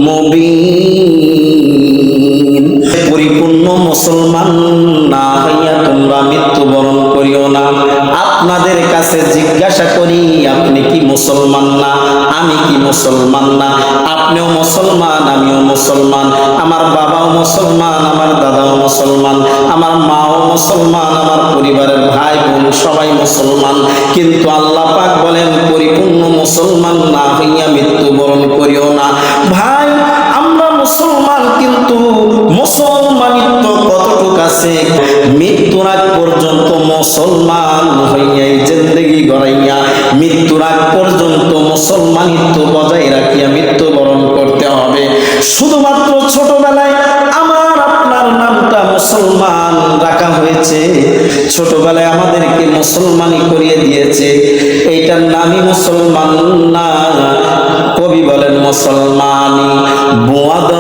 মুবিন। পরিপূর্ণ মুসলমান না হইয়া তোমরা মৃত্যুবরণ করিও না। আপনাদের কাছে জিজ্ঞাসা করি, আপনি কি মুসলমান না? আমি কি মুসলমান না? আপনিও মুসলমান, আমিও মুসলমান, আমার বাবাও মুসলমান, আমার দাদাও মুসলমান, আমার মাও মুসলমান, আমার পরিবারের ভাই বোন সবাই মুসলমান। কিন্তু আল্লাহ পাক বলেন পরিপূর্ণ মুসলমান না হইয়া মৃত্যুবরণ করিও না। ভাই, আমরা মুসলমান, কিন্তু মুসলমানিত্ব কতটুকু আছে? মৃত্যুর আগ পর্যন্ত মুসলমান হইয়াই জিন্দেগি গড়াইয়া মৃত্যুর আগ পর্যন্ত মুসলমানিত্ব বজায় রাখিয়া মৃত্যুবরণ করতে হবে। শুধুমাত্র ছোটবেলায় আমার আপনার নামটা মুসলমান রাখা হয়েছে, ছোটবেলায় আমাদেরকে মুসলমানি করিয়ে দিয়েছে, এইটার নামই মুসলমান না। কবি বলেন মুসলমানি বুয়াদ